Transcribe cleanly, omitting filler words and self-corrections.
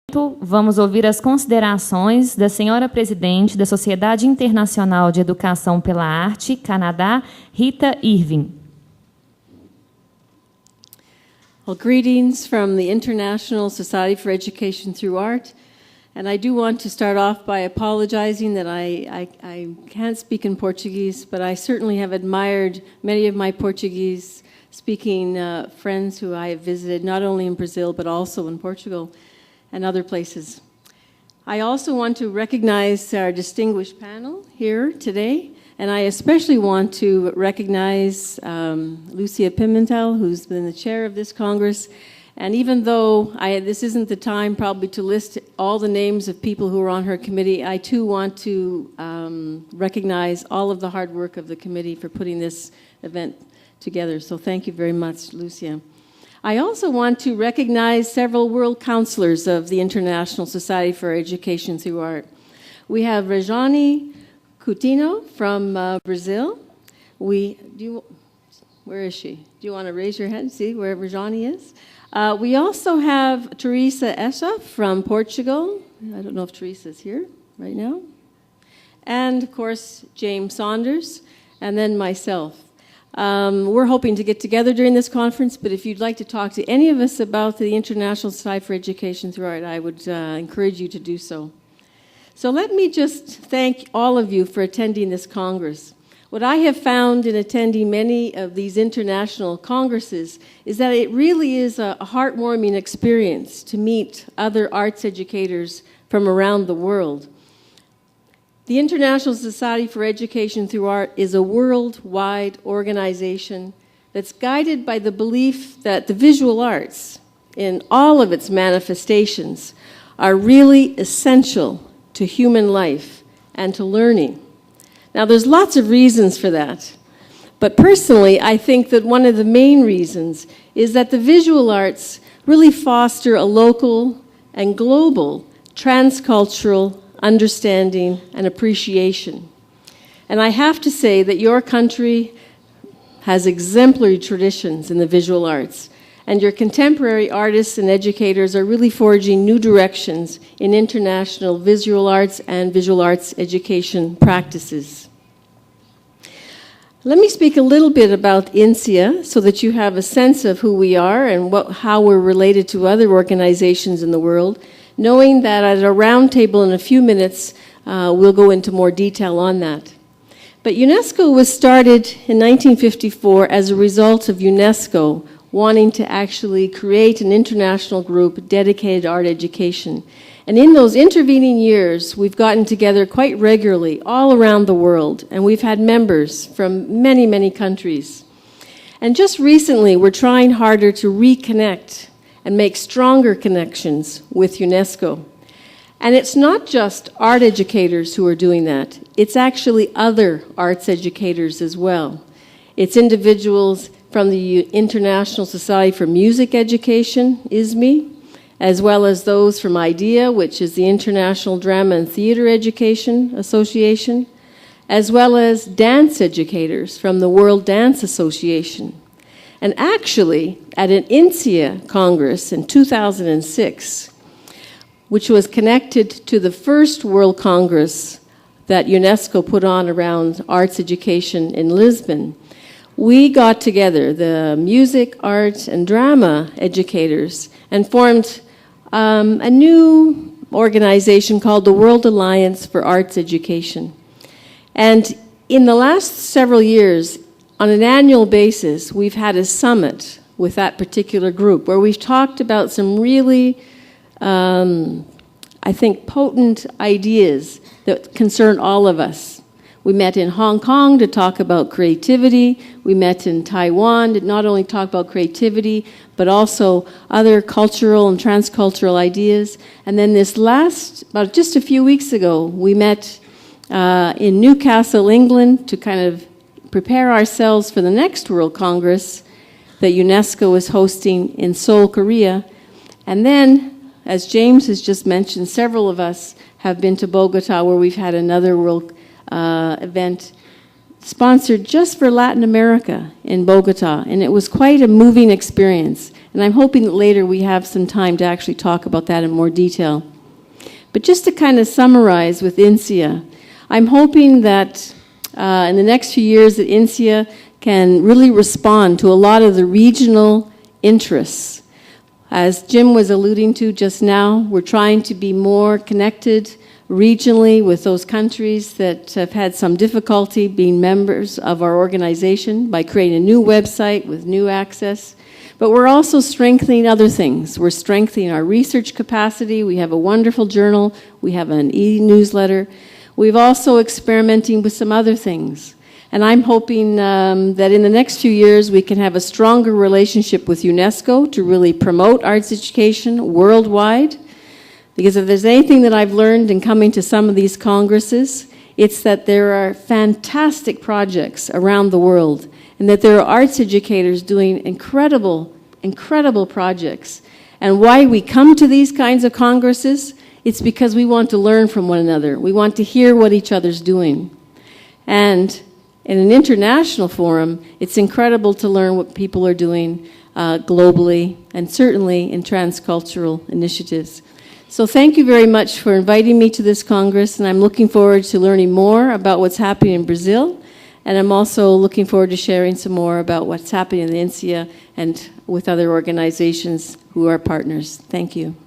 Vamos ouvir as considerações da senhora presidente da Sociedade Internacional de Educação pela Arte, Canadá, Rita Irving. Well, greetings from the International Society for Education Through Art. And I do want to start off by apologizing that I can't speak in Portuguese, but I certainly have admired many of my Portuguese-speaking friends who I have visited, not only in Brazil, but also in Portugal and other places. I also want to recognize our distinguished panel here today, and I especially want to recognize Lucia Pimentel, who's been the chair of this Congress. And even though this isn't the time probably to list all the names of people who are on her committee, I too want to recognize all of the hard work of the committee for putting this event together. So thank you very much, Lucia. I also want to recognize several world counselors of the International Society for Education Through Art. We have Rejane Coutinho from Brazil. Where is she? Do you want to raise your hand and see where Rejane is? We also have Teresa Esha from Portugal. I don't know if Teresa's here right now. And, of course, James Saunders, and then myself. We're hoping to get together during this conference, but if you'd like to talk to any of us about the International Society for Education Through Art, I would encourage you to do so. So let me just thank all of you for attending this Congress. What I have found in attending many of these international congresses is that it really is a heartwarming experience to meet other arts educators from around the world. The International Society for Education Through Art is a worldwide organization that's guided by the belief that the visual arts, in all of its manifestations, are really essential to human life and to learning. Now, there's lots of reasons for that, but personally, I think that one of the main reasons is that the visual arts really foster a local and global transcultural understanding and appreciation. And I have to say that your country has exemplary traditions in the visual arts, and your contemporary artists and educators are really forging new directions in international visual arts and visual arts education practices. Let me speak a little bit about INSEA so that you have a sense of who we are and how we're related to other organizations in the world, knowing that at a round table in a few minutes, we'll go into more detail on that. But UNESCO was started in 1954 as a result of UNESCO wanting to actually create an international group dedicated to art education. And in those intervening years, we've gotten together quite regularly all around the world, and we've had members from many, many countries. And just recently, we're trying harder to reconnect and make stronger connections with UNESCO. And it's not just art educators who are doing that. It's actually other arts educators as well. It's individuals from the International Society for Music Education, ISME, as well as those from IDEA, which is the International Drama and Theater Education Association, as well as dance educators from the World Dance Association. And actually, at an INSEA Congress in 2006, which was connected to the first World Congress that UNESCO put on around arts education in Lisbon, we got together, the music, art, and drama educators, and formed a new organization called the World Alliance for Arts Education. And in the last several years, on an annual basis, we've had a summit with that particular group where we've talked about some really, I think, potent ideas that concern all of us. We met in Hong Kong to talk about creativity. We met in Taiwan to not only talk about creativity, but also other cultural and transcultural ideas. And then about just a few weeks ago, we met in Newcastle, England, to kind of prepare ourselves for the next World Congress that UNESCO is hosting in Seoul, Korea. And then, as James has just mentioned, several of us have been to Bogota, where we've had another World event sponsored just for Latin America in Bogota, and it was quite a moving experience. And I'm hoping that later we have some time to actually talk about that in more detail. But just to kind of summarize with INSEA, I'm hoping that in the next few years that INSEA can really respond to a lot of the regional interests. As Jim was alluding to just now, we're trying to be more connected regionally with those countries that have had some difficulty being members of our organization by creating a new website with new access. But we're also strengthening other things. We're strengthening our research capacity. We have a wonderful journal. We have an e-newsletter. We've also experimenting with some other things. And I'm hoping that in the next few years we can have a stronger relationship with UNESCO to really promote arts education worldwide. Because if there's anything that I've learned in coming to some of these congresses, it's that there are fantastic projects around the world and that there are arts educators doing incredible, incredible projects. And why we come to these kinds of congresses, it's because we want to learn from one another. We want to hear what each other's doing. And in an international forum, it's incredible to learn what people are doing globally and certainly in transcultural initiatives. So thank you very much for inviting me to this Congress, and I'm looking forward to learning more about what's happening in Brazil, and I'm also looking forward to sharing some more about what's happening in the INSEA and with other organizations who are partners. Thank you.